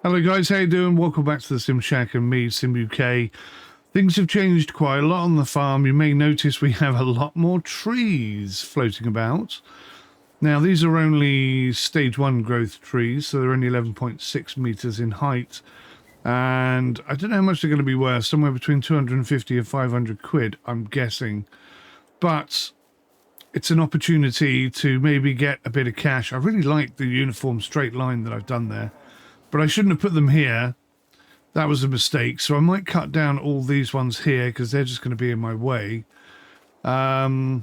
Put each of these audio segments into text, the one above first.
Hello guys, how you doing? Welcome back to the Sim Shack and me, Sim UK. Things have changed quite a lot on the farm. You may notice we have a lot more trees floating about. Now these are only stage 1 growth trees, so they're only 11.6 meters in height. And I don't know how much they're going to be worth, somewhere between 250 and 500 quid, I'm guessing. But it's an opportunity to maybe get a bit of cash. I really like the uniform straight line that I've done there. But I shouldn't have put them here. That was a mistake. So I might cut down all these ones here because they're just going to be in my way. But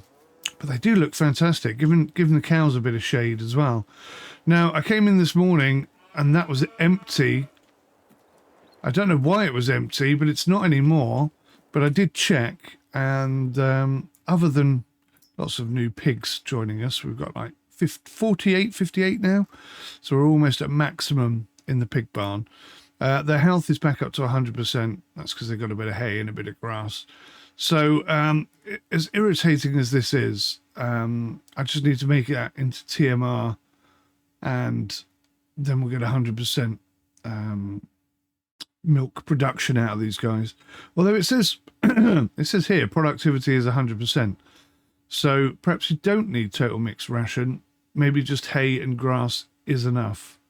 they do look fantastic, giving the cows a bit of shade as well. Now, I came in this morning and that was empty. I don't know why it was empty, but it's not anymore. But I did check, and other than lots of new pigs joining us, we've got like 48, 58 now. So we're almost at maximum in the pig barn. Their health is back up to 100%. That's because they've got a bit of hay and a bit of grass. So as irritating as this is, I just need to make it into TMR, and then we'll get 100% milk production out of these guys. Although it says it says here productivity is 100%. So perhaps you don't need total mixed ration. Maybe just hay and grass is enough.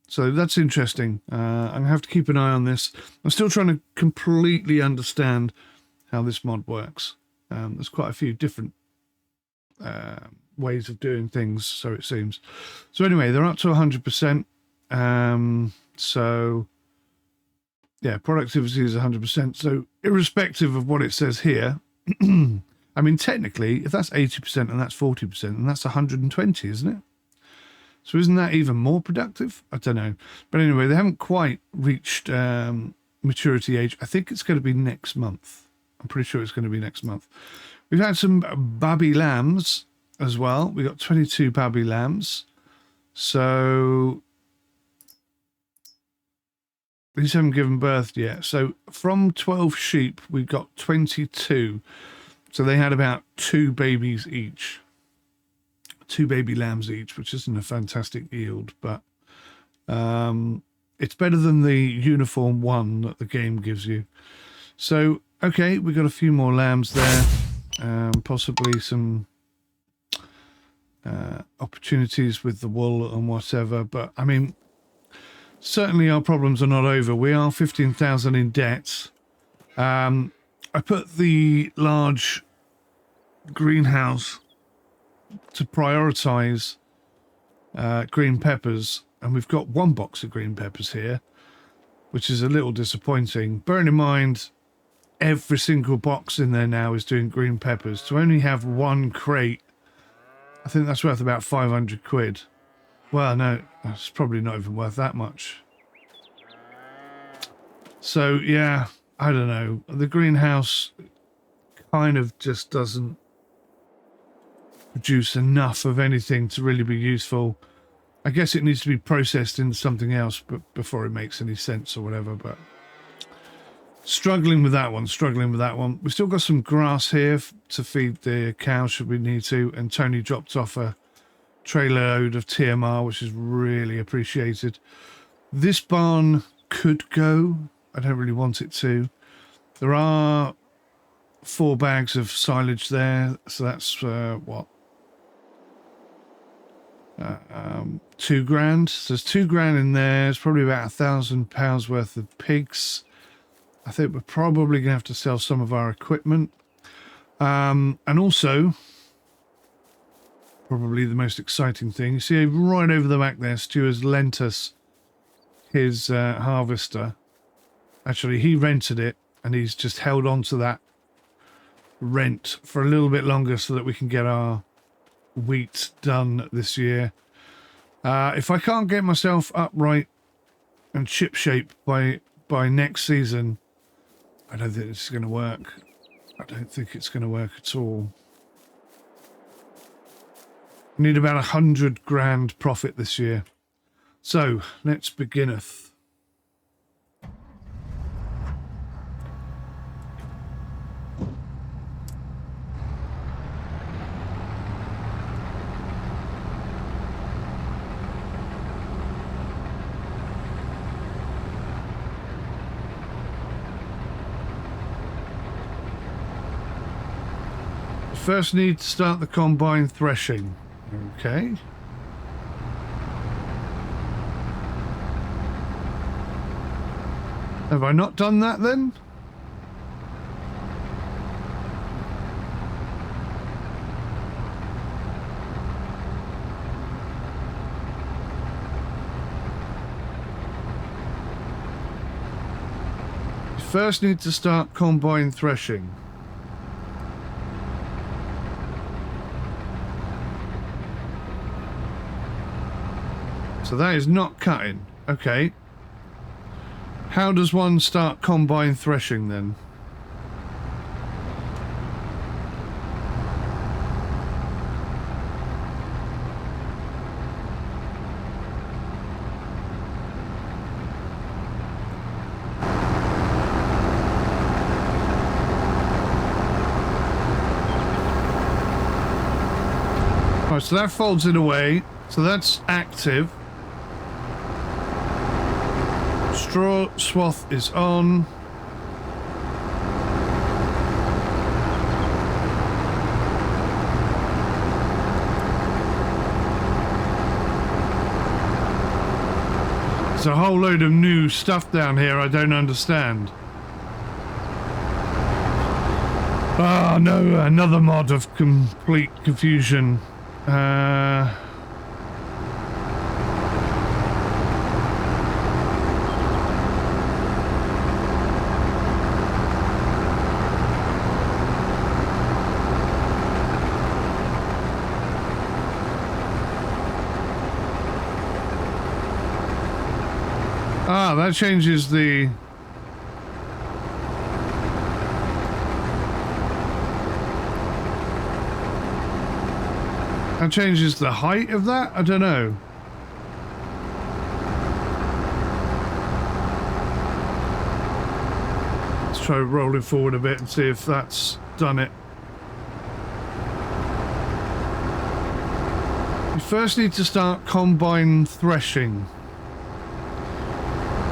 So that's interesting. I'm going to have to keep an eye on this. I'm still trying to completely understand how this mod works. There's quite a few different ways of doing things, so it seems. So anyway, they're up to 100%. So, yeah, productivity is 100%. So irrespective of what it says here, I mean, technically, if that's 80% and that's 40%, then that's 120, isn't it? So isn't that even more productive? I don't know. But anyway, they haven't quite reached maturity age. I think it's going to be next month. I'm pretty sure it's going to be next month. We've had some babby lambs as well. We got 22 babby lambs. So these haven't given birth yet. So from 12 sheep, we got 22. So they had about 2 babies each. 2 baby lambs each, which isn't a fantastic yield, but it's better than the uniform 1 that the game gives you. So, okay, we got a few more lambs there, possibly some opportunities with the wool and whatever, but I mean, certainly our problems are not over. We are 15,000 in debt. I put the large greenhouse to prioritize green peppers, and we've got 1 box of green peppers here, which is a little disappointing. Bearing in mind every single box in there now is doing green peppers. To only have 1 crate, I think that's worth about 500 quid. Well, no, that's probably not even worth that much. So yeah, I don't know, the greenhouse kind of just doesn't produce enough of anything to really be useful. I guess it needs to be processed into something else but before it makes any sense or whatever, but struggling with that one. We've still got some grass here to feed the cows should we need to, and Tony dropped off a trailer load of TMR, which is really appreciated. This barn could go. I don't really want it to. There are 4 bags of silage there, so that's what, 2 grand. So there's 2 grand in there. It's probably about £1,000 worth of pigs. I think we're probably gonna have to sell some of our equipment, and also probably the most exciting thing, you see right over the back there, Stu has lent us his harvester. Actually, he rented it and he's just held on to that rent for a little bit longer so that we can get our wheat done this year. If I can't get myself upright and ship shape by next season, I don't think this is going to work. I don't think it's going to work at all. I need about 100 grand profit this year. So let's beginneth. First need to start the combine threshing. Okay. Have I not done that then? First need to start combine threshing. So that is not cutting. Okay. How does one start combine threshing then? Right, so that folds it away. So that's active. Straw swath is on. There's a whole load of new stuff down here I don't understand. Oh no, another mod of complete confusion. That changes the... That changes the height of that? I don't know. Let's try rolling forward a bit and see if that's done it. You first need to start combine threshing.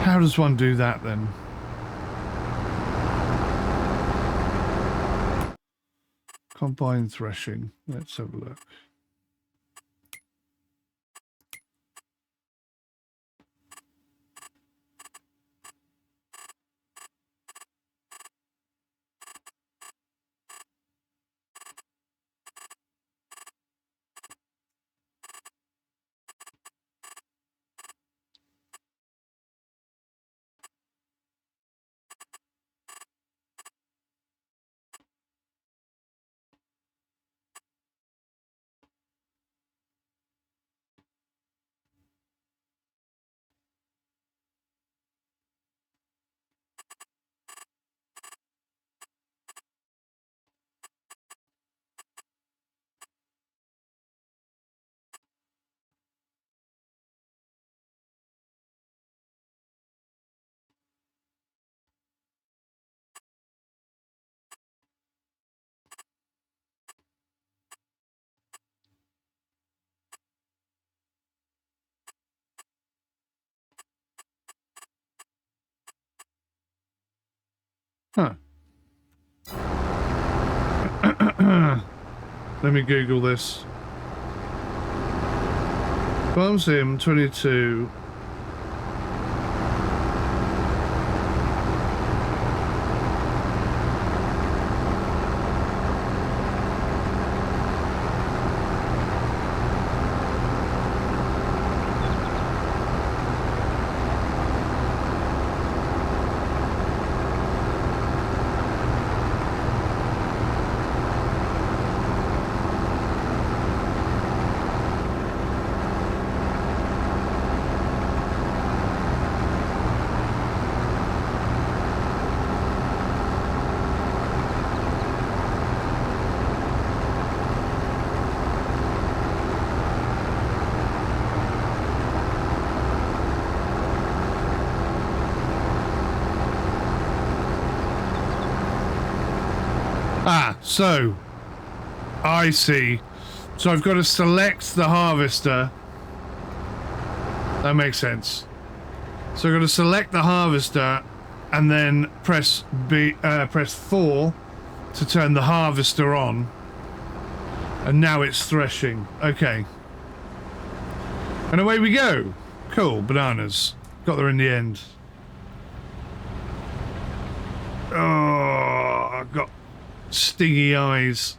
How does one do that then? Combine threshing. Let's have a look. Huh. Let me Google this. 𝗮𝗚𝗙22. So, I see. So I've got to select the harvester. That makes sense. So I've got to select the harvester and then press press 4 to turn the harvester on. And now it's threshing. Okay. And away we go. Cool, bananas. Got there in the end. Oh, I've got stingy eyes.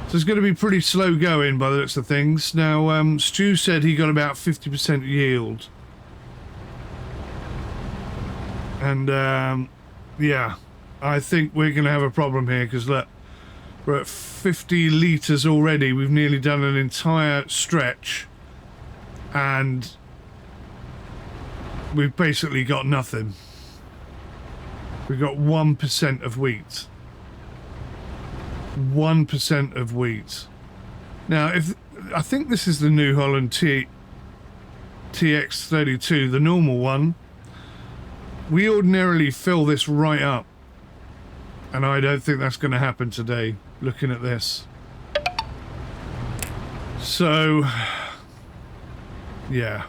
So it's going to be pretty slow going by the looks of things. Now, Stu said he got about 50% yield. And, yeah, I think we're going to have a problem here because, look, we're at 50 litres already. We've nearly done an entire stretch. And we've basically got nothing. We've got 1% of wheat. 1% of wheat. Now, if I think this is the New Holland TX32, the normal one, we ordinarily fill this right up. And I don't think that's going to happen today, looking at this. So, yeah.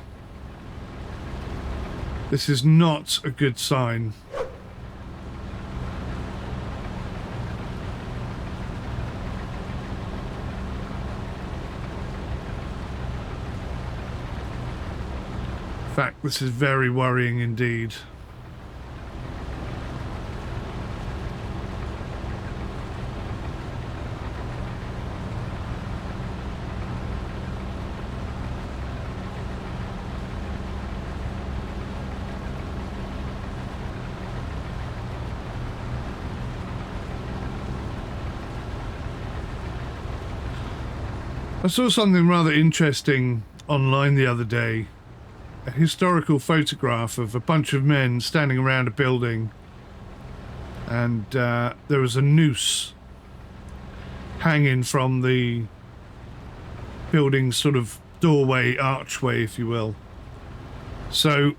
This is not a good sign. In fact, this is very worrying indeed. I saw something rather interesting online the other day. A historical photograph of a bunch of men standing around a building, and there was a noose hanging from the building's sort of doorway, archway, if you will. So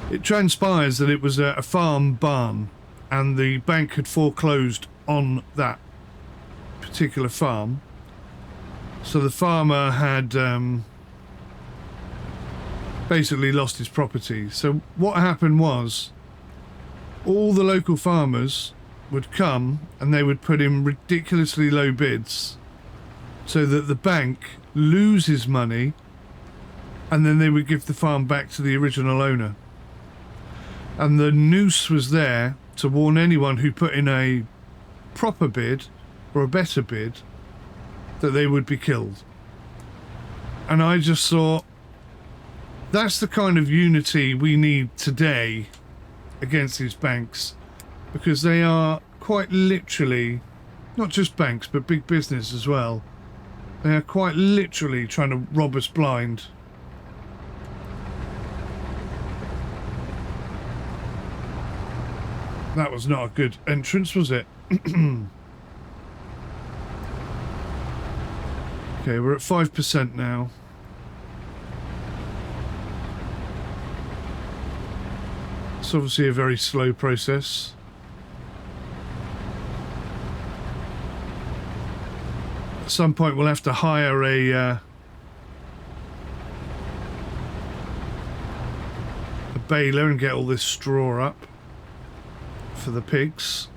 it transpires that it was a farm barn, and the bank had foreclosed on that particular farm. So the farmer had basically lost his property. So what happened was all the local farmers would come and they would put in ridiculously low bids so that the bank loses money, and then they would give the farm back to the original owner. And the noose was there to warn anyone who put in a proper bid or a better bid that they would be killed. And I just thought, that's the kind of unity we need today against these banks, because they are quite literally, not just banks but big business as well, they are quite literally trying to rob us blind. That was not a good entrance, was it? Okay, we're at 5% now. It's obviously a very slow process. At some point we'll have to hire a baler and get all this straw up for the pigs.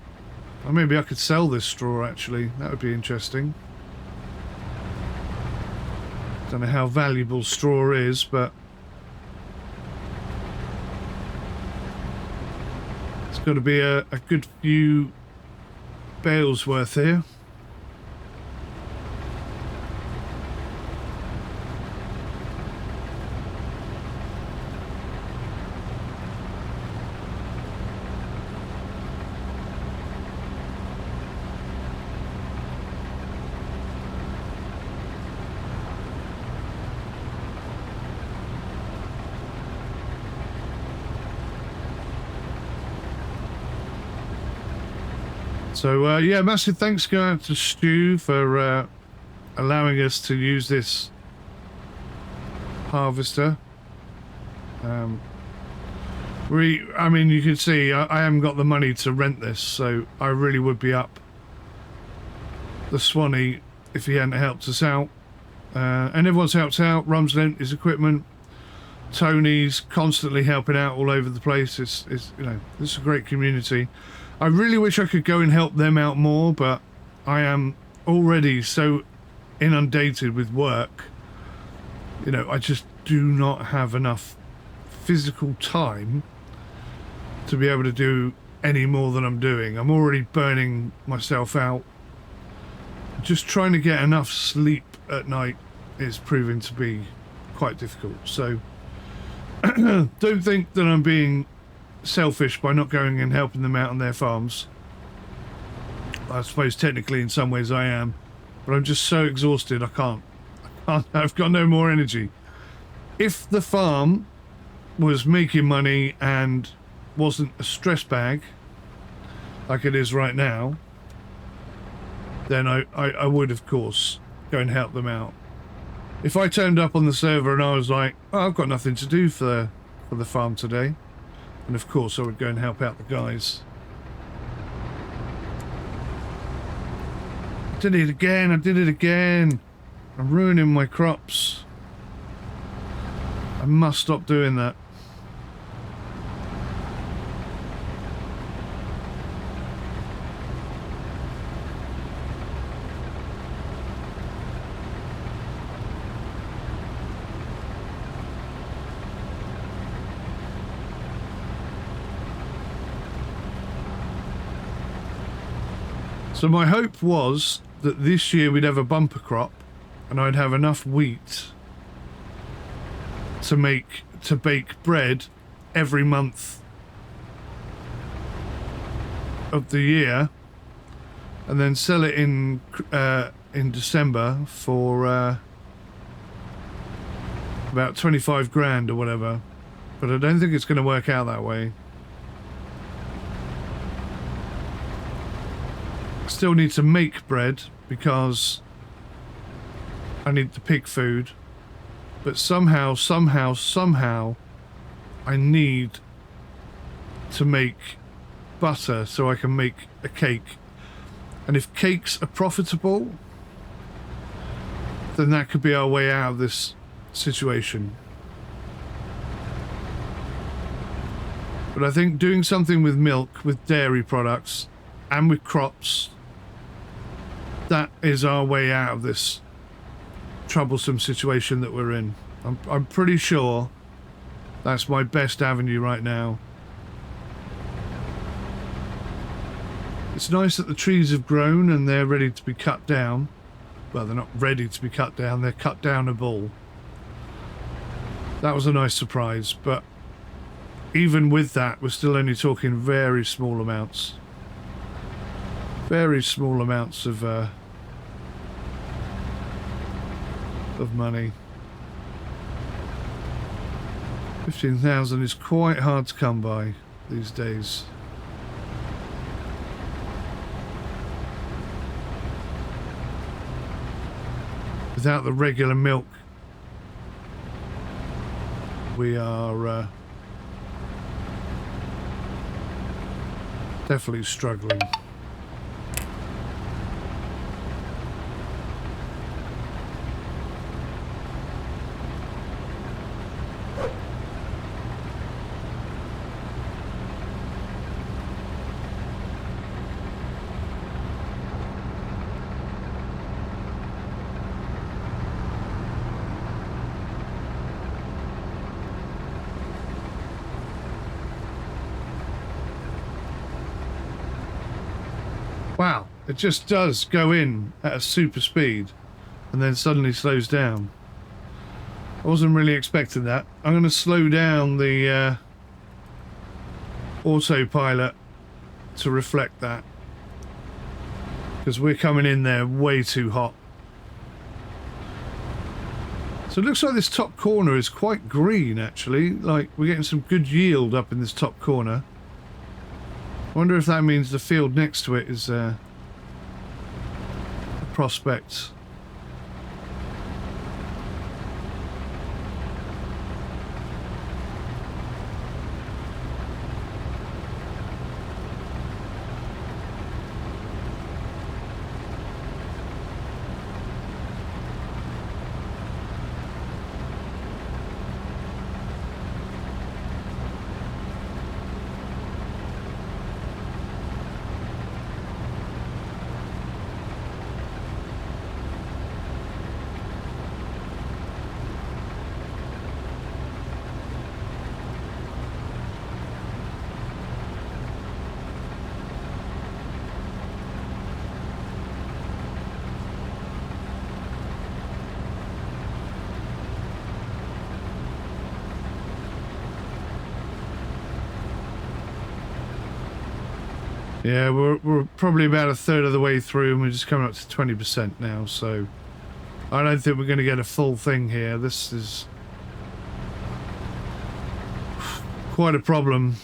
Or maybe I could sell this straw actually, that would be interesting. Don't know how valuable straw is, but it's got to be a good few bales worth here. So, yeah, massive thanks go out to Stu for allowing us to use this harvester. I mean, you can see I haven't got the money to rent this, so I really would be up the Swanee if he hadn't helped us out. And everyone's helped out. Rum's lent his equipment. Tony's constantly helping out all over the place. It's you know, this is a great community. I really wish I could go and help them out more, but I am already so inundated with work. You know, I just do not have enough physical time to be able to do any more than I'm doing. I'm already burning myself out. Just trying to get enough sleep at night is proving to be quite difficult. So don't think that I'm being selfish by not going and helping them out on their farms. I suppose technically in some ways I am, but I'm just so exhausted I can't. I've got no more energy. If the farm was making money and wasn't a stress bag like it is right now, then I would of course go and help them out. If I turned up on the server and I was like, oh, I've got nothing to do for the farm today, and of course I would go and help out the guys. I did it again. I'm ruining my crops. I must stop doing that. So my hope was that this year we'd have a bumper crop and I'd have enough wheat to bake bread every month of the year, and then sell it in December for about 25 grand or whatever. But I don't think it's going to work out that way. Still need to make bread because I need the pig food, but somehow I need to make butter so I can make a cake. And if cakes are profitable, then that could be our way out of this situation. But I think doing something with milk, with dairy products, and with crops, that is our way out of this troublesome situation that we're in. I'm pretty sure that's my best avenue right now. It's nice that the trees have grown and they're ready to be cut down. Well, they're not ready to be cut down, they're cut downable. That was a nice surprise, but even with that, we're still only talking very small amounts. Very small amounts of money. 15,000 is quite hard to come by these days. Without the regular milk, we are definitely struggling. Wow, it just does go in at a super speed and then suddenly slows down. I wasn't really expecting that. I'm going to slow down the autopilot to reflect that, because we're coming in there way too hot. So it looks like this top corner is quite green actually, like we're getting some good yield up in this top corner. I wonder if that means the field next to it is a prospect. Yeah, we're probably about a third of the way through, and we're just coming up to 20% now, so I don't think we're going to get a full thing here. This is quite a problem.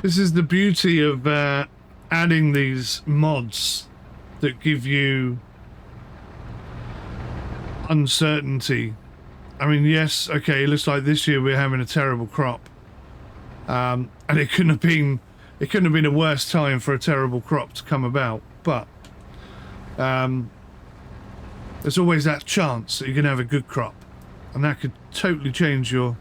This is the beauty of adding these mods that give you uncertainty. I mean, yes, okay, it looks like this year we're having a terrible crop, and it couldn't have been a worse time for a terrible crop to come about. But there's always that chance that you're going to have a good crop, and that could totally change your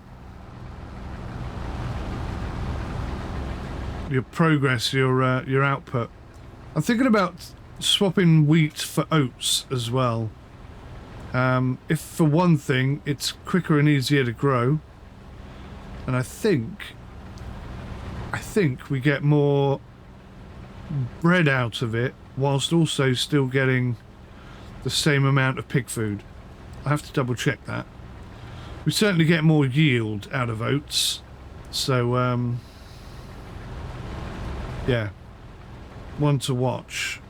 progress, your output. I'm thinking about swapping wheat for oats as well. If for one thing it's quicker and easier to grow, and I think we get more bread out of it whilst also still getting the same amount of pig food. I have to double check that. We certainly get more yield out of oats, so yeah, one to watch.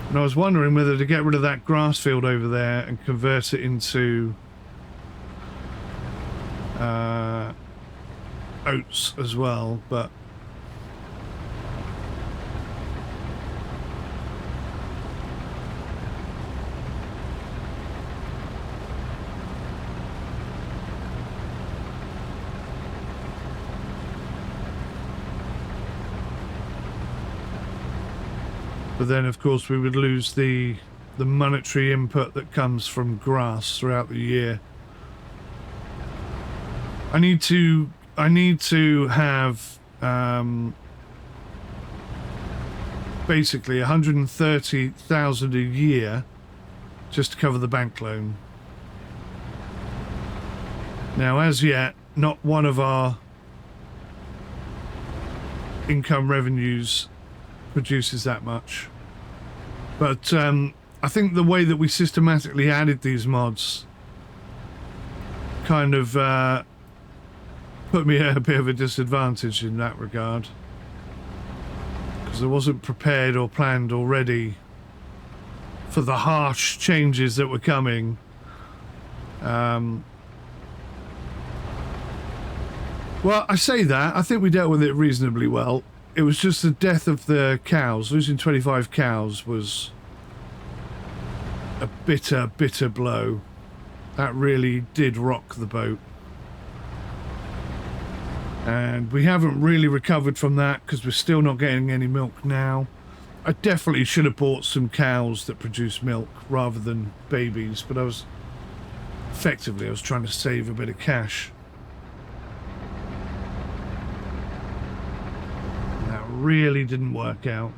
And I was wondering whether to get rid of that grass field over there and convert it into oats as well, but then of course we would lose the monetary input that comes from grass throughout the year. I need to have basically 130,000 a year just to cover the bank loan. Now, as yet, not one of our income revenues produces that much. But I think the way that we systematically added these mods kind of put me at a bit of a disadvantage in that regard, because I wasn't prepared or planned already for the harsh changes that were coming. Well, I say that, I think we dealt with it reasonably well. It was just the death of the cows. Losing 25 cows was a bitter, bitter blow. That really did rock the boat. And we haven't really recovered from that because we're still not getting any milk now. I definitely should have bought some cows that produce milk rather than babies, but I was trying to save a bit of cash. Really didn't work out.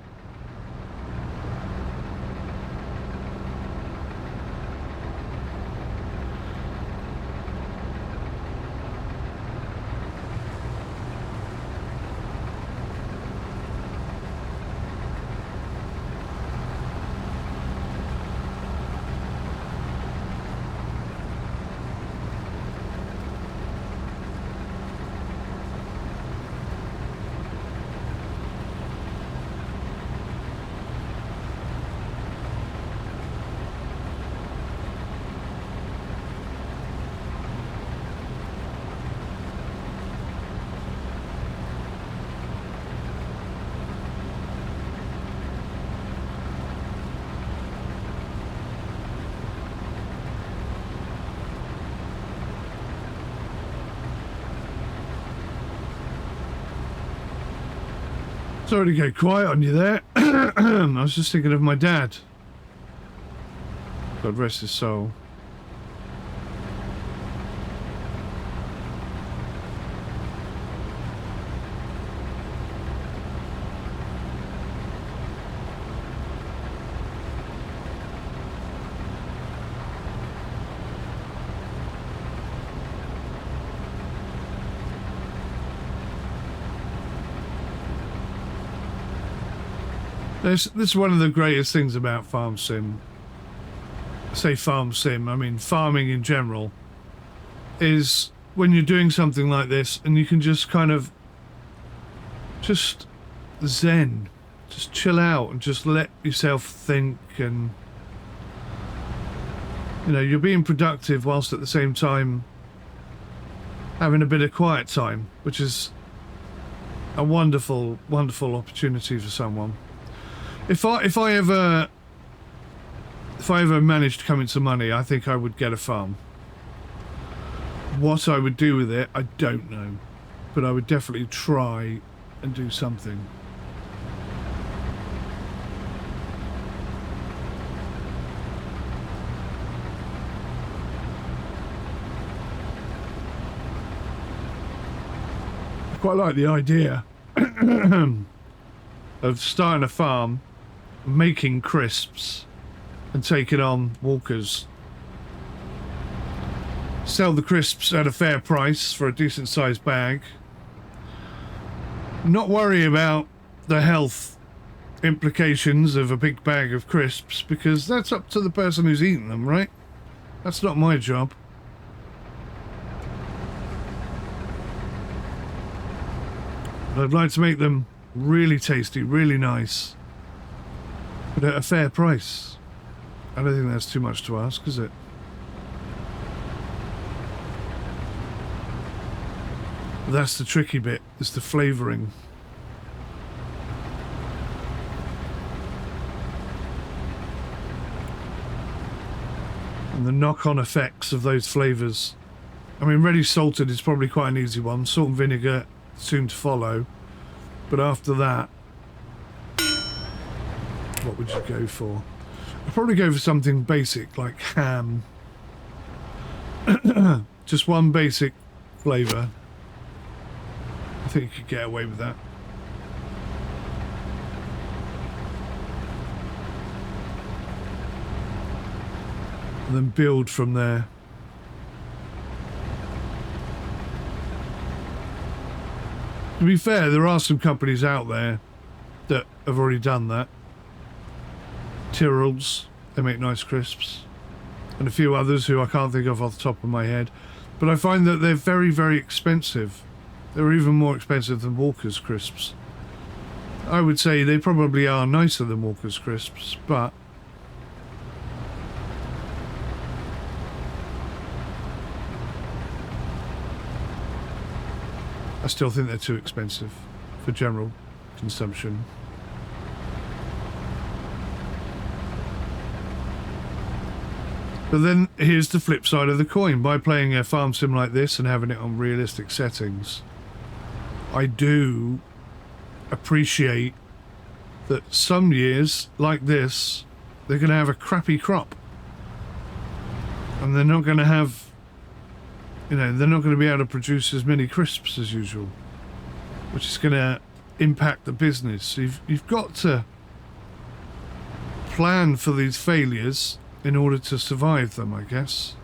Sorry to go quiet on you there. I was just thinking of my dad. God rest his soul. This is one of the greatest things about farm sim. I say farm sim, I mean farming in general, is when you're doing something like this and you can just kind of just zen, just chill out and just let yourself think, and you know, you're being productive whilst at the same time having a bit of quiet time, which is a wonderful, wonderful opportunity for someone. If I ever managed to come into money, I think I would get a farm. What I would do with it, I don't know, but I would definitely try and do something. I quite like the idea of starting a farm, making crisps and taking on walkers. Sell the crisps at a fair price for a decent sized bag. Not worry about the health implications of a big bag of crisps, because that's up to the person who's eating them, right? That's not my job. But I'd like to make them really tasty, really nice, but at a fair price. I don't think that's too much to ask, is it? That's the tricky bit, is the flavouring. And the knock-on effects of those flavours. I mean, ready salted is probably quite an easy one. Salt and vinegar soon to follow. But after that, what would you go for? I'd probably go for something basic like ham. Just one basic flavour. I think you could get away with that. And then build from there. To be fair, there are some companies out there that have already done that. Tyrrell's, they make nice crisps. And a few others who I can't think of off the top of my head. But I find that they're very, very expensive. They're even more expensive than Walker's crisps. I would say they probably are nicer than Walker's crisps, but I still think they're too expensive for general consumption. But then here's the flip side of the coin. By playing a farm sim like this and having it on realistic settings, I do appreciate that some years like this, they're going to have a crappy crop. And they're not going to have, you know, they're not going to be able to produce as many crisps as usual, which is going to impact the business. So you've got to plan for these failures in order to survive them, I guess.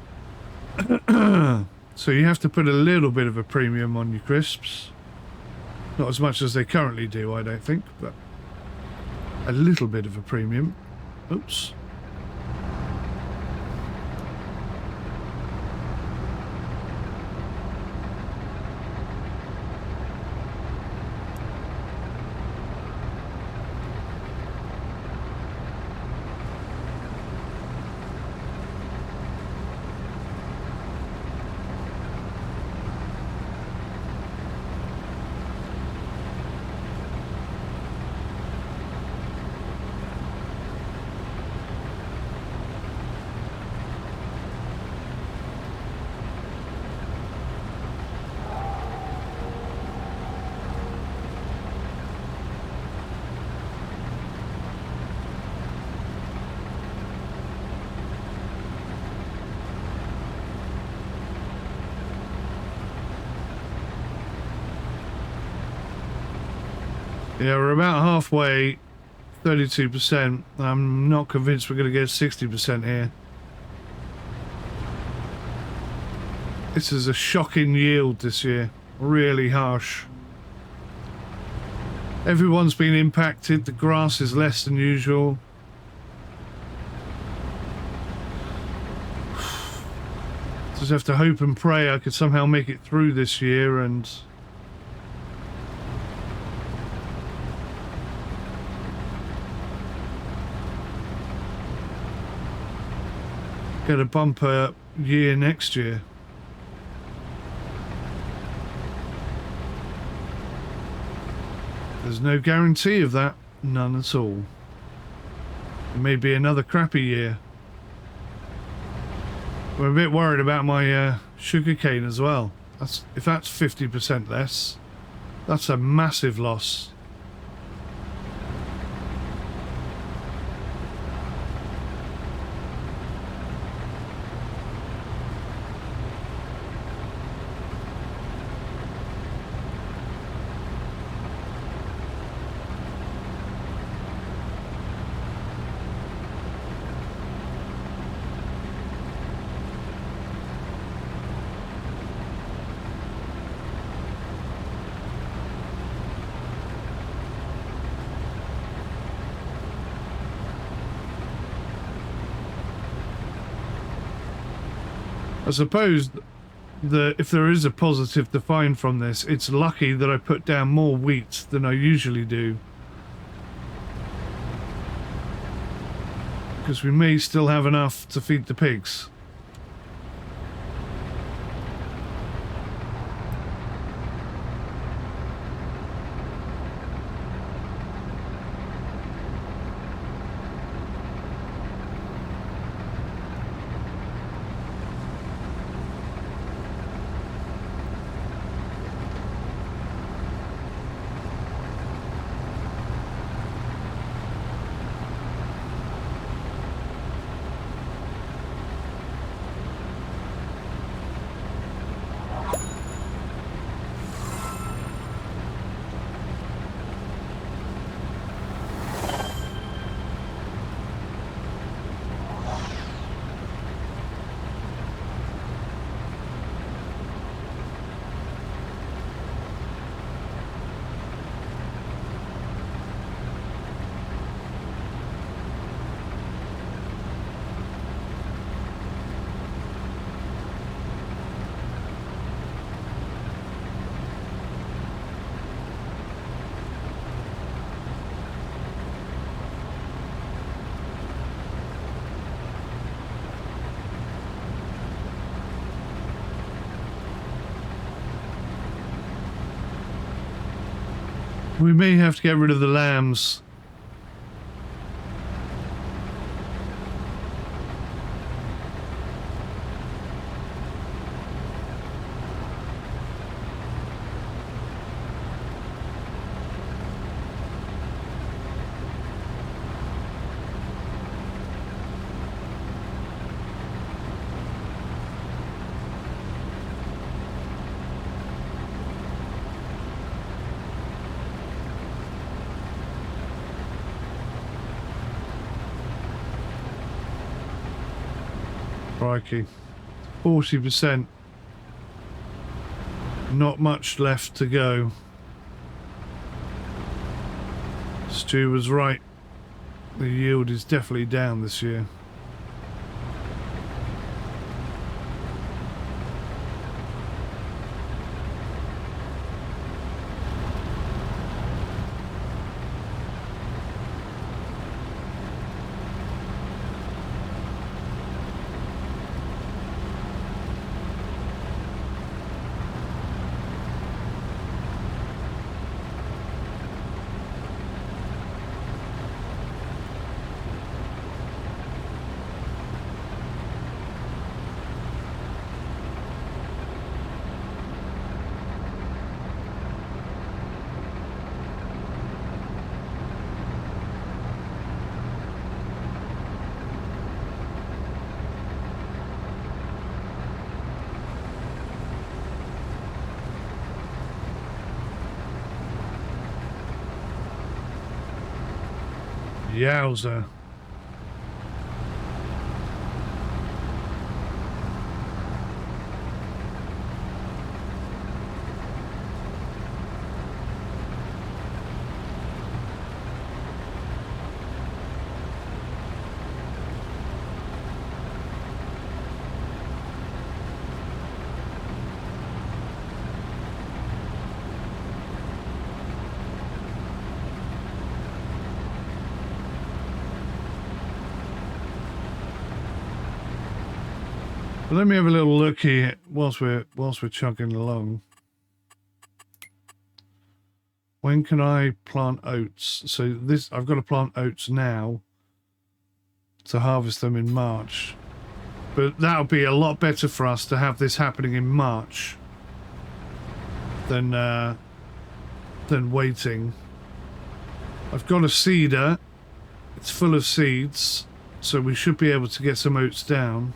So you have to put a little bit of a premium on your crisps. Not as much as they currently do, I don't think, but a little bit of a premium. Oops. Yeah, we're about halfway, 32%. I'm not convinced we're going to get 60% here. This is a shocking yield this year. Really harsh. Everyone's been impacted. The grass is less than usual. Just have to hope and pray I could somehow make it through this year and get a bumper year next year. There's no guarantee of that. None at all. It may be another crappy year. We're a bit worried about my sugarcane as well. If that's 50% less, that's a massive loss. I suppose that if there is a positive to find from this, it's lucky that I put down more wheat than I usually do. Because we may still have enough to feed the pigs. We may have to get rid of the lambs. Crikey. 40%. Not much left to go. Stu was right. The yield is definitely down this year. Yowza. Let me have a little look here whilst we're chugging along. When can I plant oats? So this, I've got to plant oats now to harvest them in March. But that'll be a lot better for us to have this happening in March than waiting. I've got a seeder. It's full of seeds, so we should be able to get some oats down.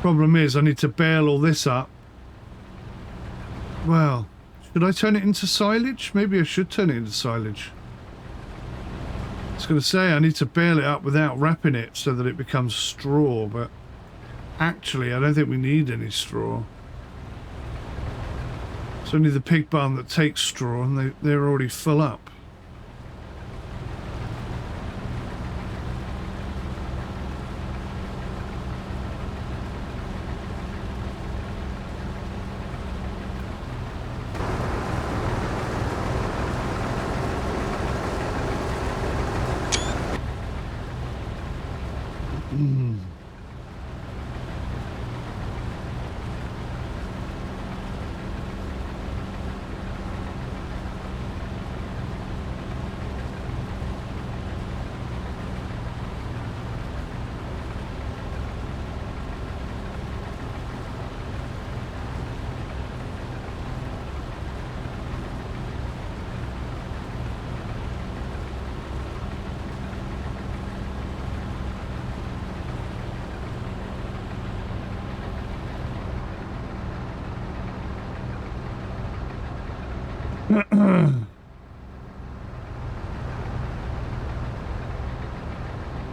Problem is, I need to bale all this up. Well, should I turn it into silage? Maybe I should turn it into silage. I was going to say I need to bale it up without wrapping it so that it becomes straw, but actually I don't think we need any straw. It's only the pig barn that takes straw, and they're already full up.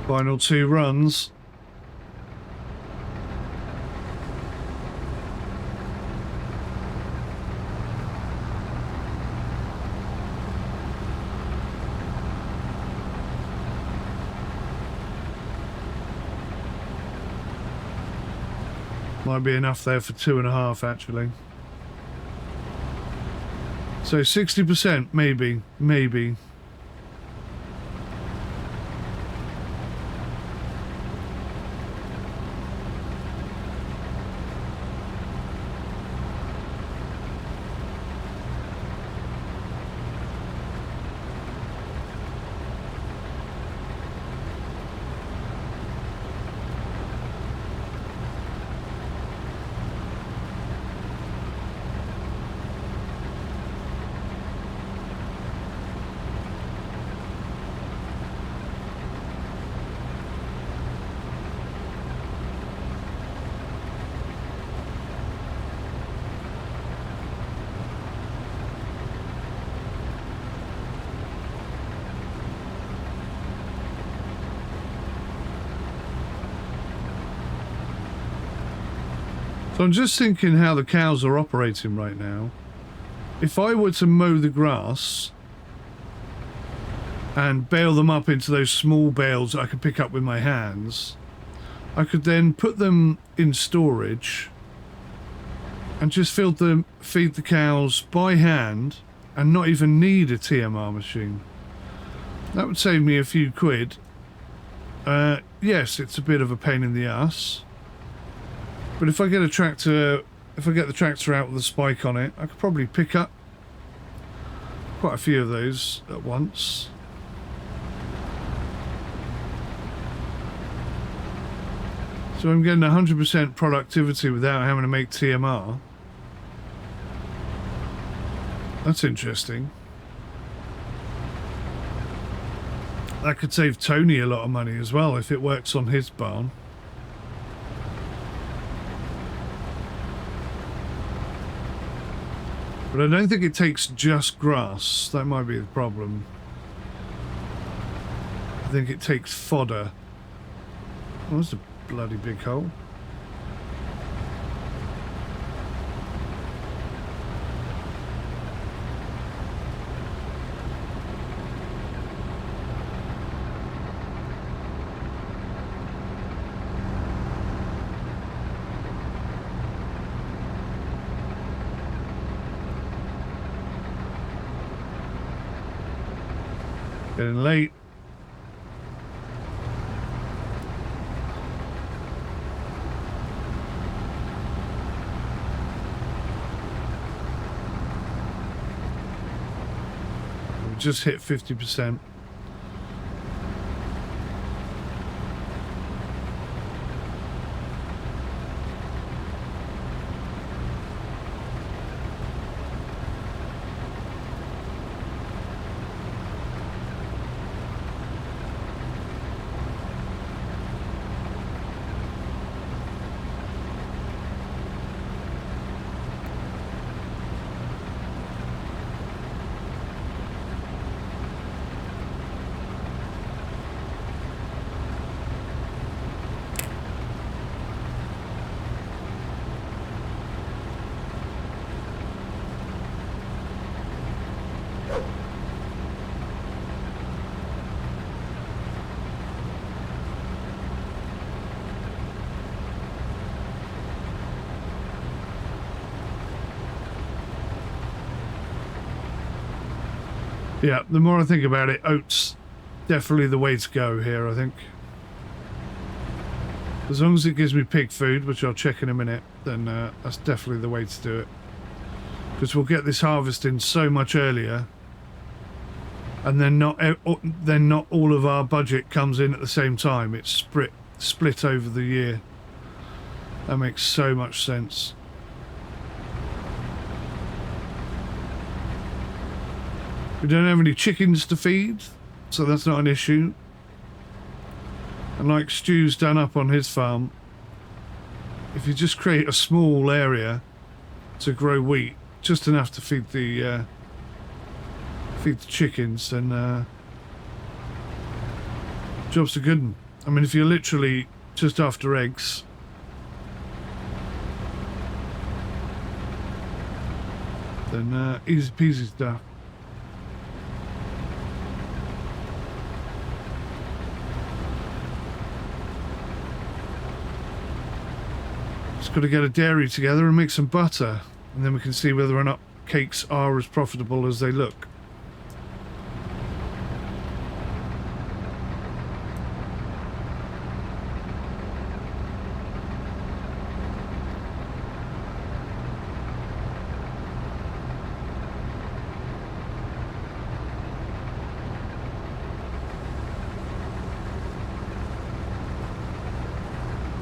Final 2 runs. Might be enough there for 2.5 actually. So 60%, maybe. So I'm just thinking how the cows are operating right now. If I were to mow the grass and bale them up into those small bales that I could pick up with my hands, I could then put them in storage and just feed the cows by hand and not even need a TMR machine. That would save me a few quid. Yes, it's a bit of a pain in the ass. But if I get the tractor out with a spike on it, I could probably pick up quite a few of those at once. So I'm getting 100% productivity without having to make TMR. That's interesting. That could save Tony a lot of money as well if it works on his barn. But I don't think it takes just grass. That might be the problem. I think it takes fodder. Oh, that's a bloody big hole. Getting late. We just hit 50%. Yeah, the more I think about it, oats definitely the way to go here, I think. As long as it gives me pig food, which I'll check in a minute, then that's definitely the way to do it. Because we'll get this harvest in so much earlier, and then not all of our budget comes in at the same time. It's split over the year. That makes so much sense. We don't have any chickens to feed, so that's not an issue. And like Stu's done up on his farm, if you just create a small area to grow wheat, just enough to feed the chickens, then job's a good one. I mean, if you're literally just after eggs, then easy peasy stuff. Got to get a dairy together and make some butter, and then we can see whether or not cakes are as profitable as they look.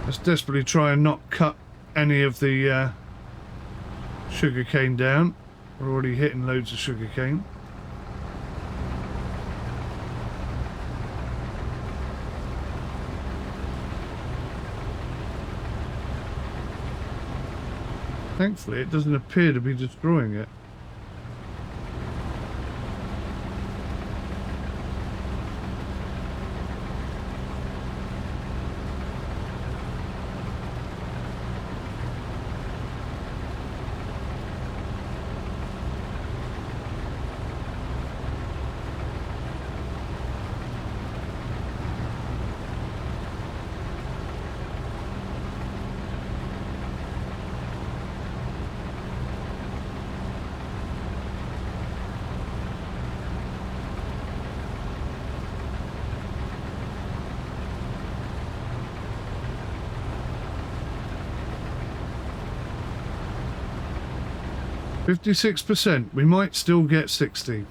Let's desperately try and not cut any of the sugar cane down. We're already hitting loads of sugar cane. Thankfully, it doesn't appear to be destroying it. %. We might still get 60.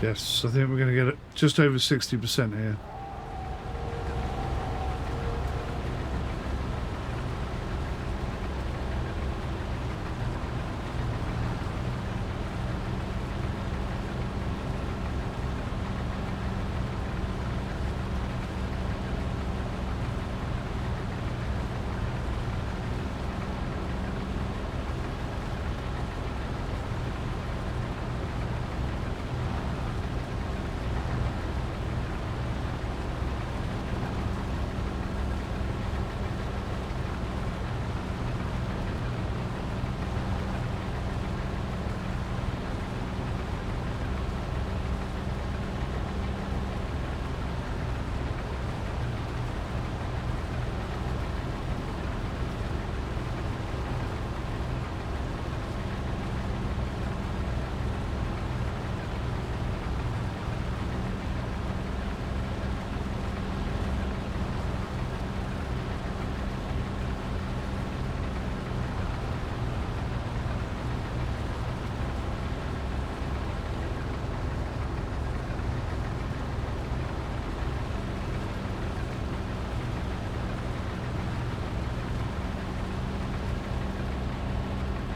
Yes, I think we're going to get it just over 60% here.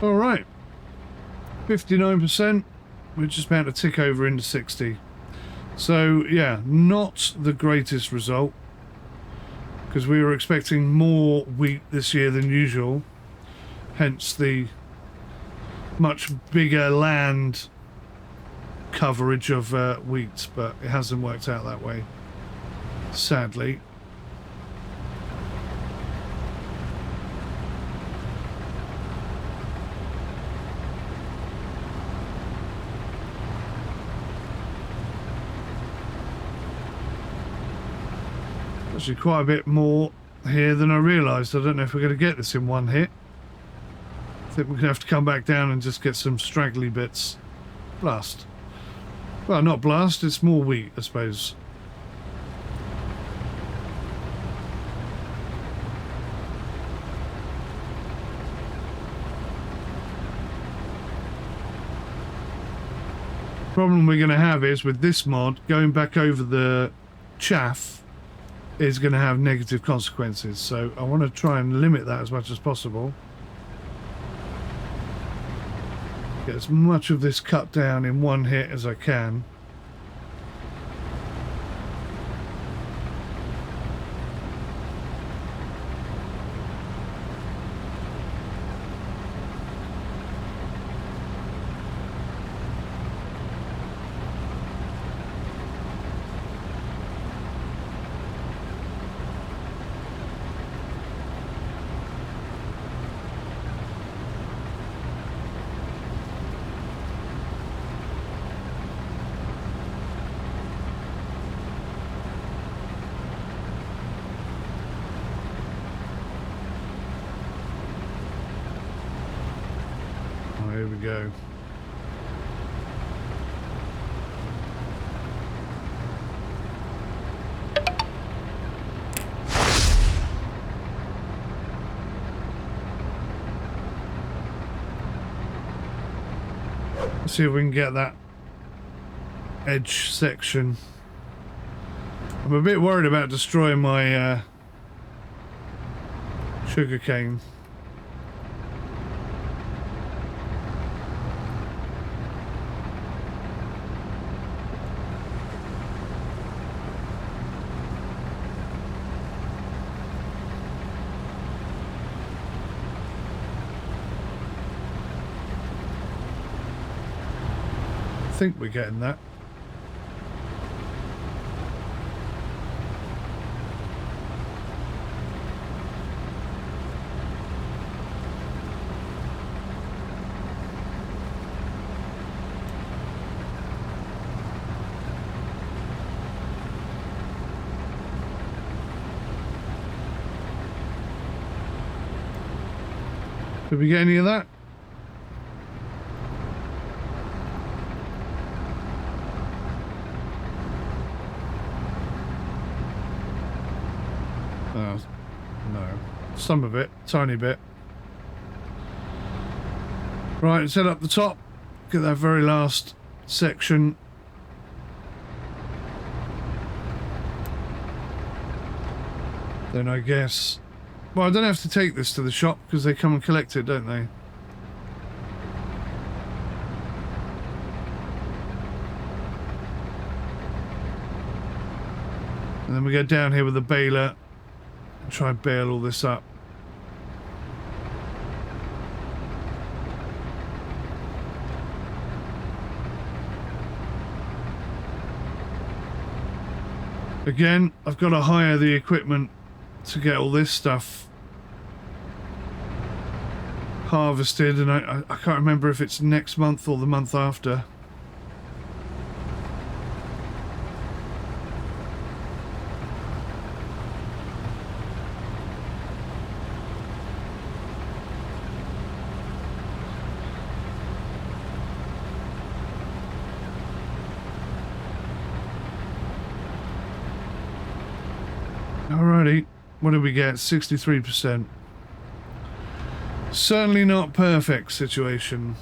All right, 59%. We're just about to tick over into 60. So yeah, not the greatest result, because we were expecting more wheat this year than usual, hence the much bigger land coverage of wheat, but it hasn't worked out that way, sadly. Actually quite a bit more here than I realised. I don't know if we're going to get this in one hit. I think we're going to have to come back down and just get some straggly bits. Blast. Well, not blast, it's more wheat, I suppose. Problem we're going to have is with this mod, going back over the chaff is going to have negative consequences, so I want to try and limit that as much as possible. Get as much of this cut down in one hit as I can. Here we go. Let's see if we can get that edge section. I'm a bit worried about destroying my sugarcane. I think we're getting that. Did we get any of that? No, some of it, tiny bit. Right, let's head up the top, get that very last section then I guess... Well, I don't have to take this to the shop because they come and collect it, don't they? And then we go down here with the baler and try and bale all this up. Again, I've got to hire the equipment to get all this stuff harvested, and I can't remember if it's next month or the month after. Alrighty, what did we get? 63%. Certainly not perfect situation.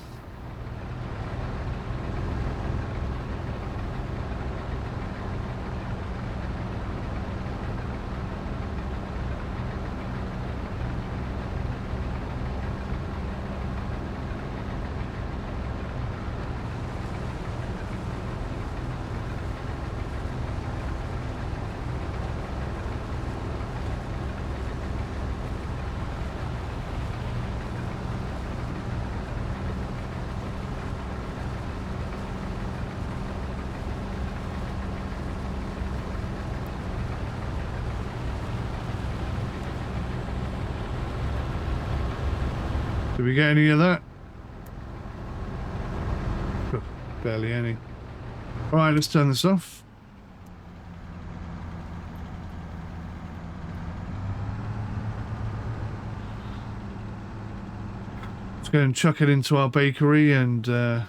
Did we get any of that? Barely any. Alright, let's turn this off. Let's go and chuck it into our bakery and I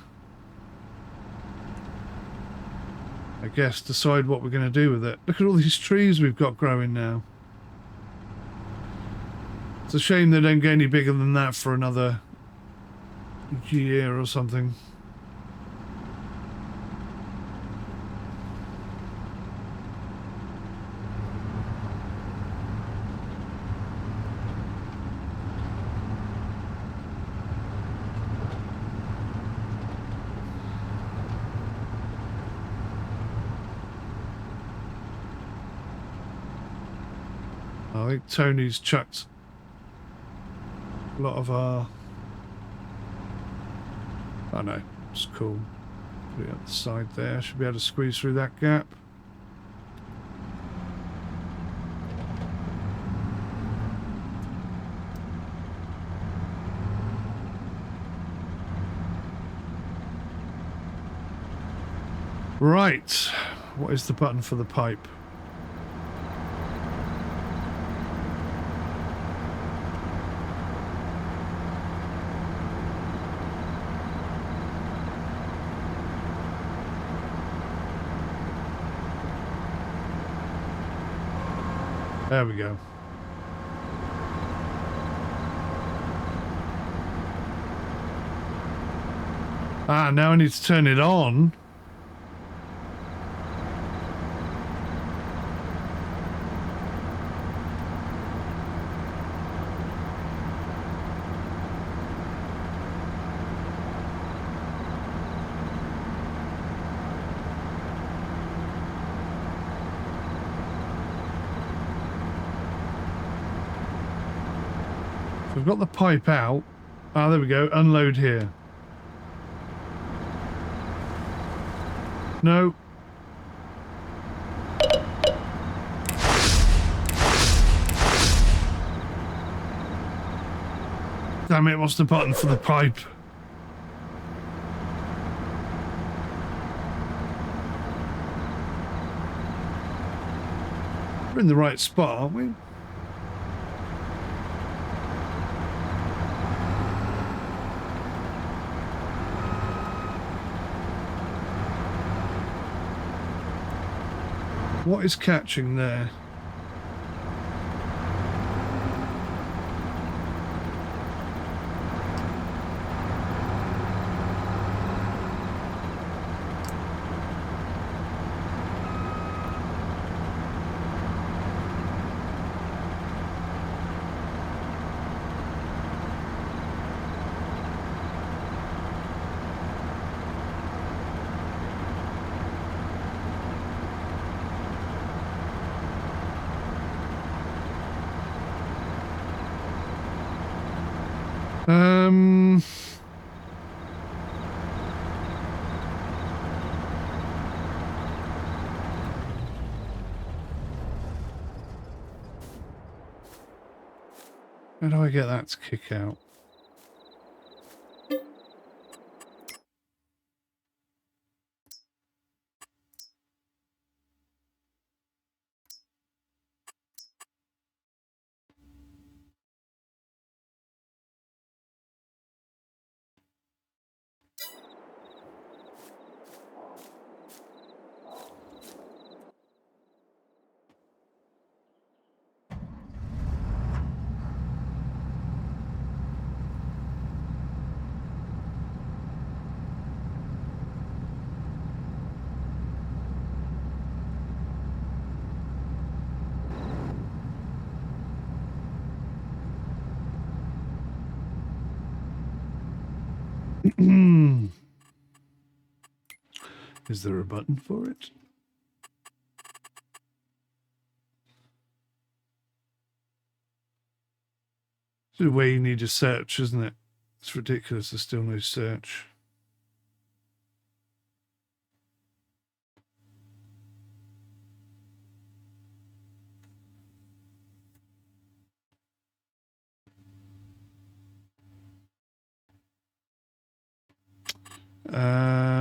guess decide what we're going to do with it. Look at all these trees we've got growing now. It's a shame they don't get any bigger than that for another year or something. I think Tony's chucked a lot of our... Oh no, it's cool. Put it up the side there. Should be able to squeeze through that gap. Right. What is the button for the pipe? There we go. Ah, now I need to turn it on. We've got the pipe out. Ah, there we go. Unload here. No. Damn it, what's the button for the pipe? We're in the right spot, aren't we? What is catching there? Um, how do I get that to kick out? Is there a button for it? It's the way you need a search, isn't it? It's ridiculous. There's still no search.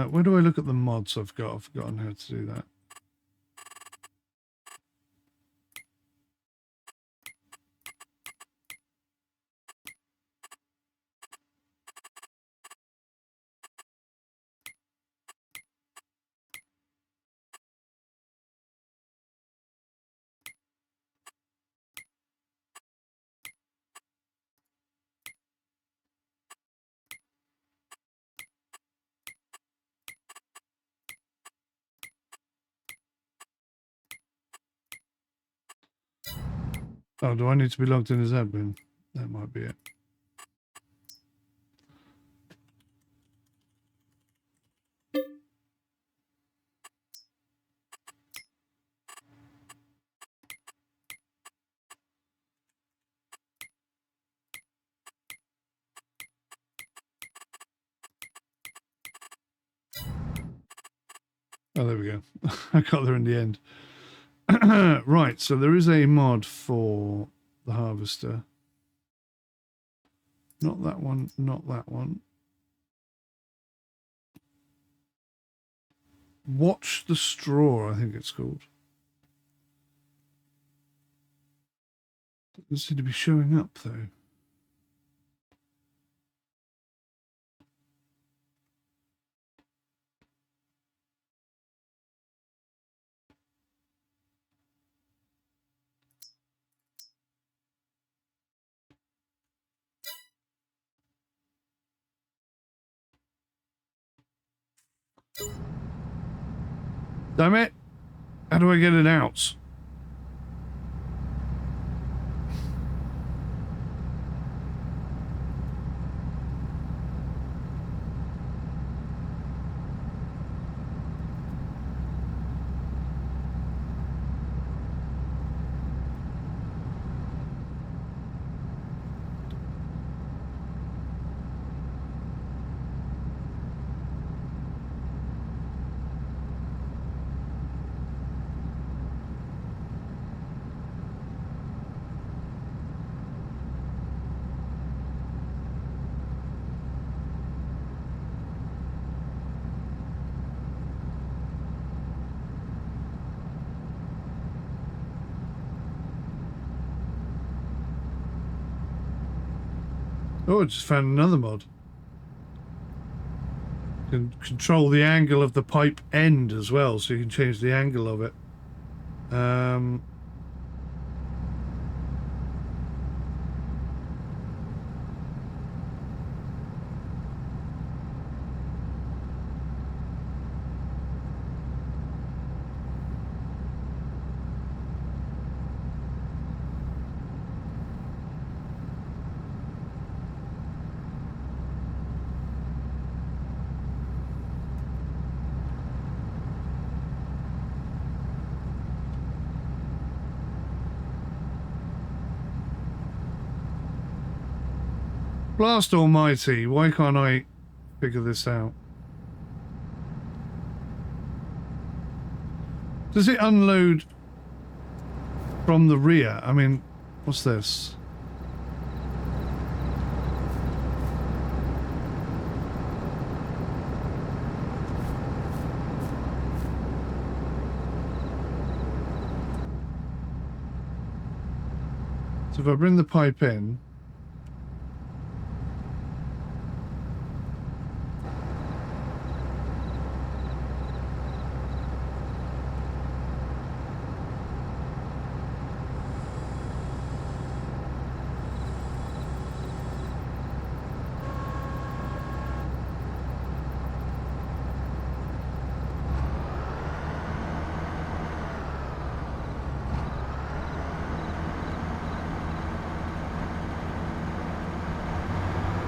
Where do I look at the mods I've got? I've forgotten how to do that. Oh, do I need to be logged in as admin? That might be it. Oh, there we go. I got there in the end. Right, so there is a mod for the harvester. Not that one, not that one. Watch the straw, I think it's called. Doesn't seem to be showing up though. Damn it! How do I get it out? Oh, I just found another mod. You can control the angle of the pipe end as well, so you can change the angle of it. Blast almighty, why can't I figure this out? Does it unload from the rear? I mean, what's this? So if I bring the pipe in,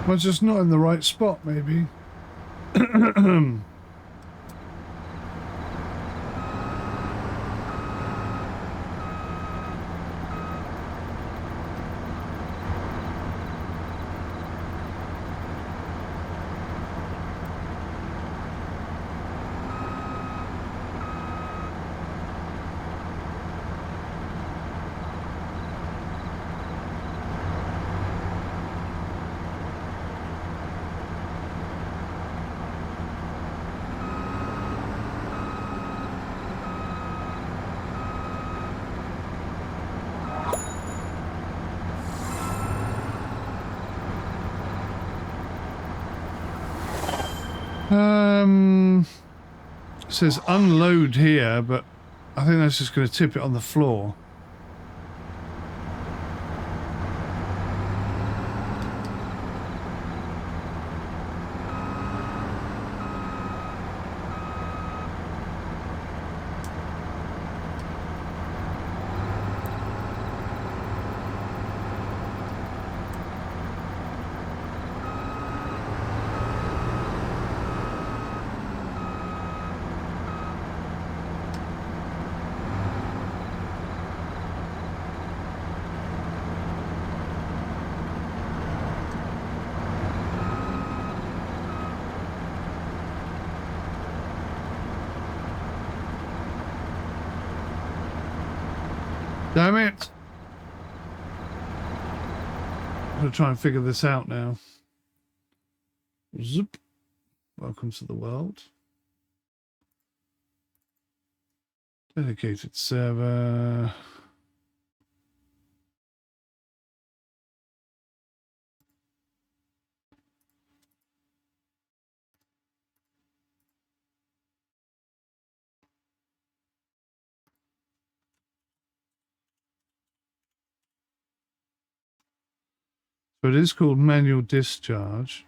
I'm just not in the right spot, maybe. It says unload here, but I think that's just going to tip it on the floor. Damn it! I'm going to try and figure this out now. Zoop. Welcome to the world. Dedicated server. So it is called manual discharge.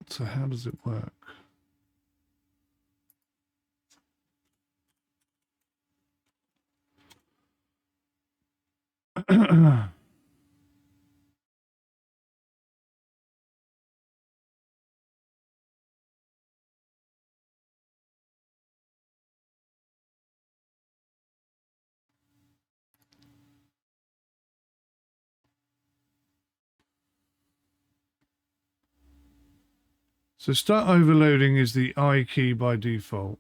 So how does it work? So start overloading is the I key by default.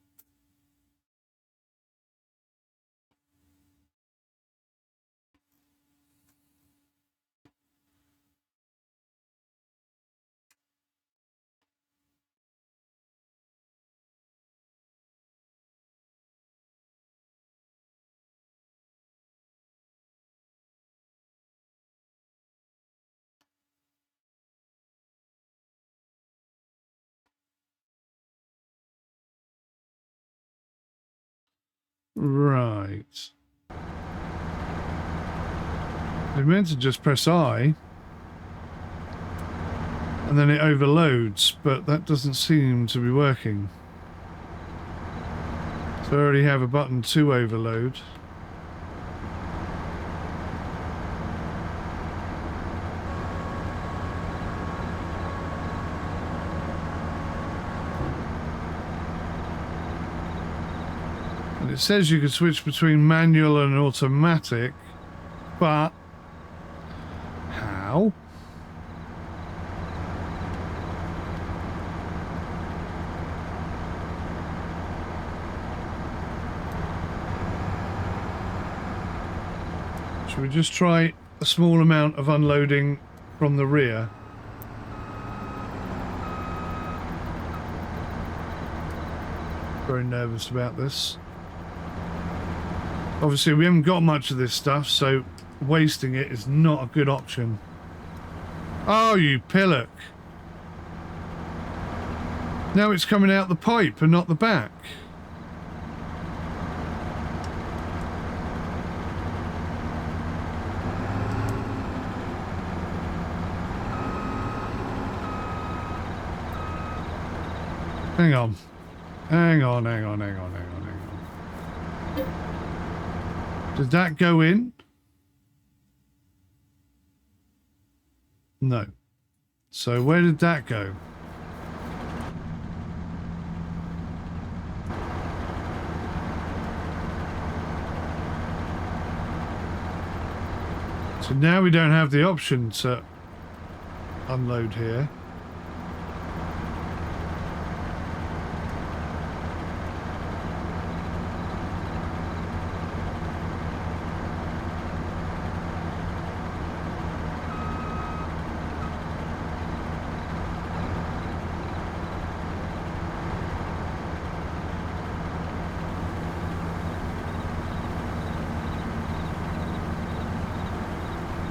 Right. I meant to just press I and then it overloads, but that doesn't seem to be working. So I already have a button to overload. And it says you can switch between manual and automatic, but Ow. Should we just try a small amount of unloading from the rear? Very nervous about this. Obviously we haven't got much of this stuff, so wasting it is not a good option. Oh, you pillock. Now it's coming out the pipe and not the back. Hang on. Hang on. Did that go in? No. So where did that go? So now we don't have the option to unload here.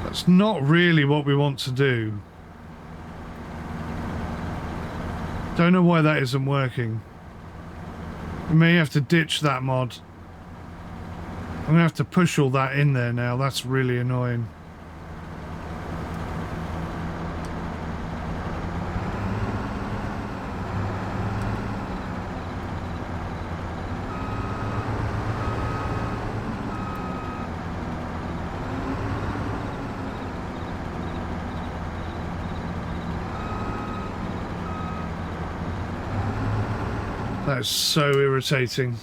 That's not really what we want to do. Don't know why that isn't working. We may have to ditch that mod. I'm gonna have to push all that in there now. That's really annoying. That is so irritating.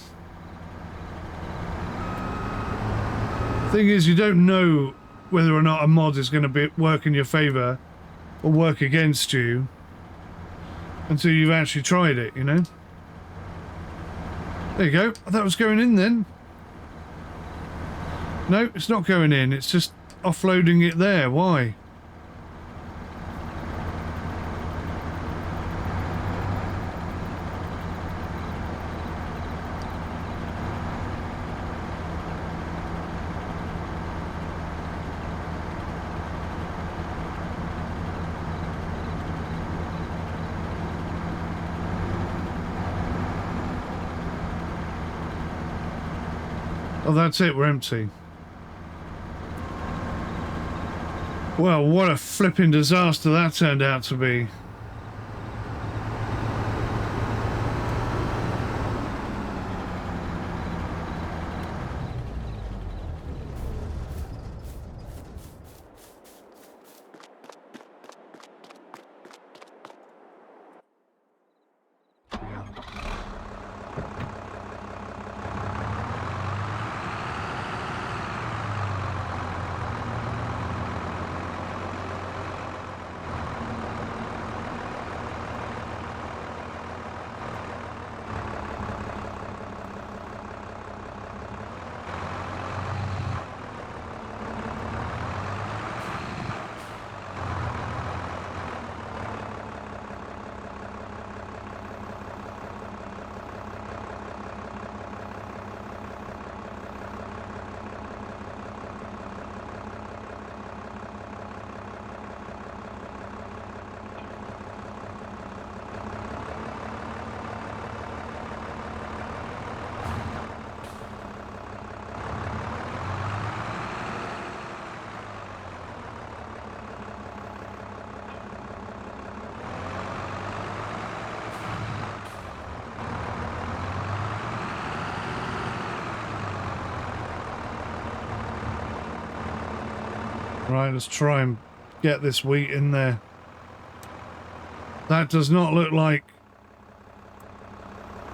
Thing is, you don't know whether or not a mod is going to work in your favour or work against you until you've actually tried it, you know? There you go. That was going in then. No, it's not going in. It's just offloading it there. Why? Oh, that's it, we're empty. Well, what a flipping disaster that turned out to be. Right, let's try and get this wheat in there. That does not look like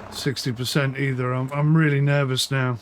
60% either. I'm really nervous now.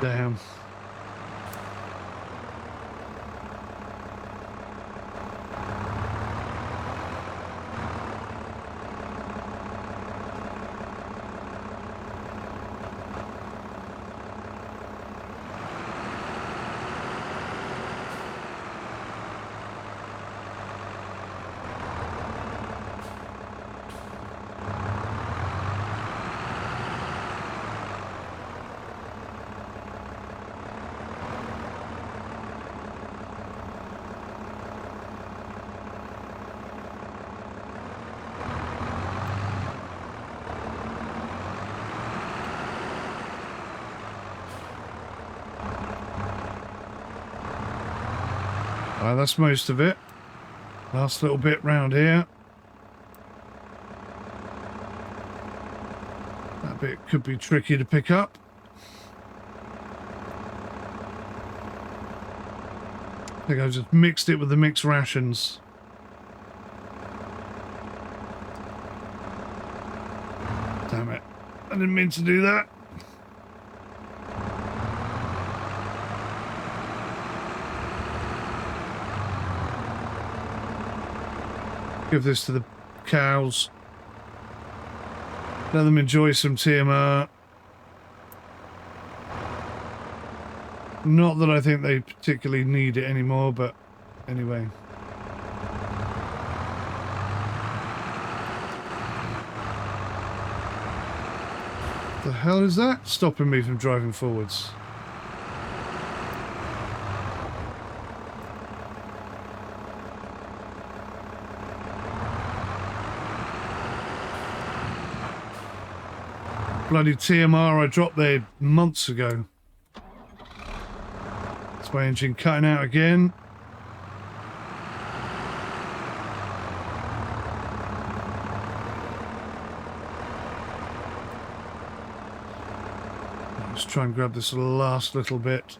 Damn. That's most of it. Last little bit round here. That bit could be tricky to pick up. I think I just mixed it with the mixed rations. Damn it. I didn't mean to do that. Give this to the cows. Let them enjoy some TMR. Not that I think they particularly need it anymore, but anyway. The hell is that stopping me from driving forwards? Bloody TMR I dropped there months ago. It's my engine cutting out again. Let's try and grab this last little bit.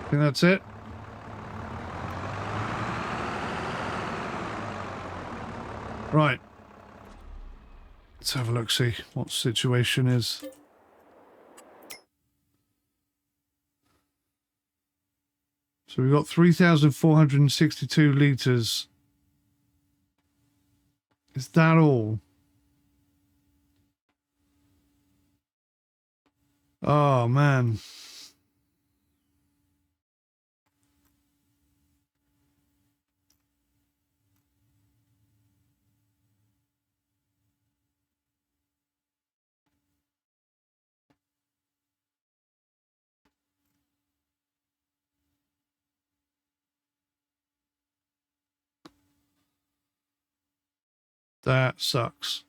I think that's it. Right. Let's have a look, see what the situation is. So we've got 3,462 litres. Is that all? Oh, man. That sucks.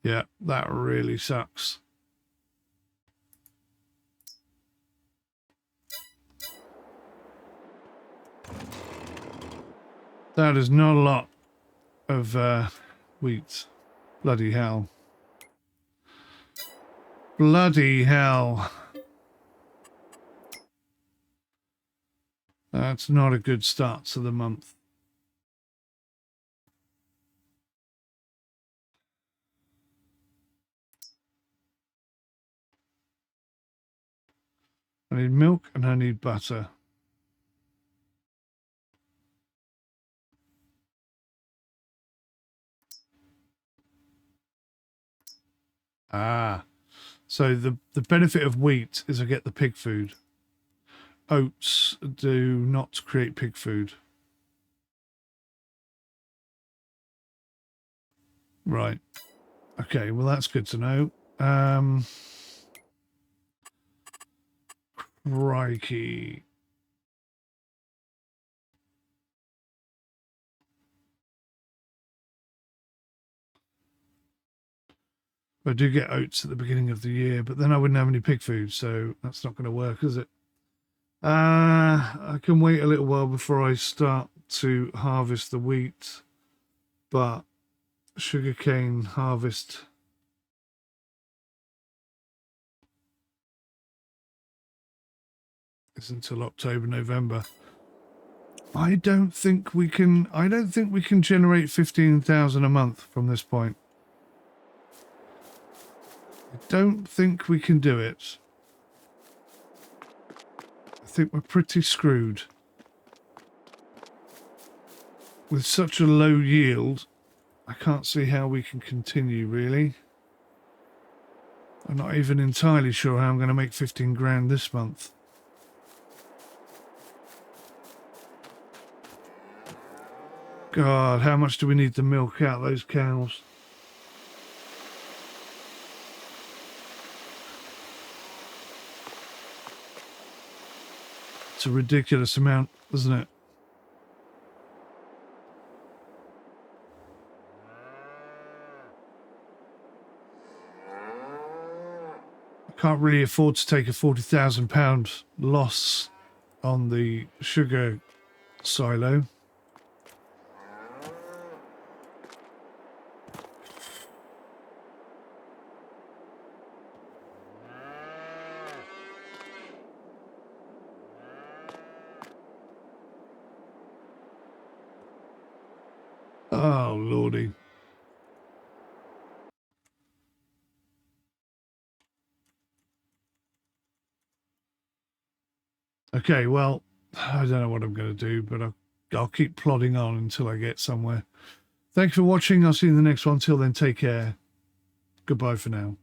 Yeah, that really sucks. That is not a lot of wheat. Bloody hell. Bloody hell. That's not a good start to the month. I need milk and I need butter. Ah, So the benefit of wheat is I get the pig food. Oats do not create pig food. Right. Okay, well that's good to know. Crikey. I do get oats at the beginning of the year, but then I wouldn't have any pig food, so that's not going to work, is it? I can wait a little while before I start to harvest the wheat, but sugarcane harvest is until October, November. I don't think we can generate 15,000 a month from this point. I don't think we can do it. I think we're pretty screwed. With such a low yield, I can't see how we can continue, really. I'm not even entirely sure how I'm going to make 15 grand this month. God, how much do we need to milk out those cows? It's a ridiculous amount, isn't it? I can't really afford to take a £40,000 loss on the sugar silo. Oh, lordy. Okay, well, I don't know what I'm going to do, but I'll keep plodding on until I get somewhere. Thanks for watching. I'll see you in the next one. Till then, take care. Goodbye for now.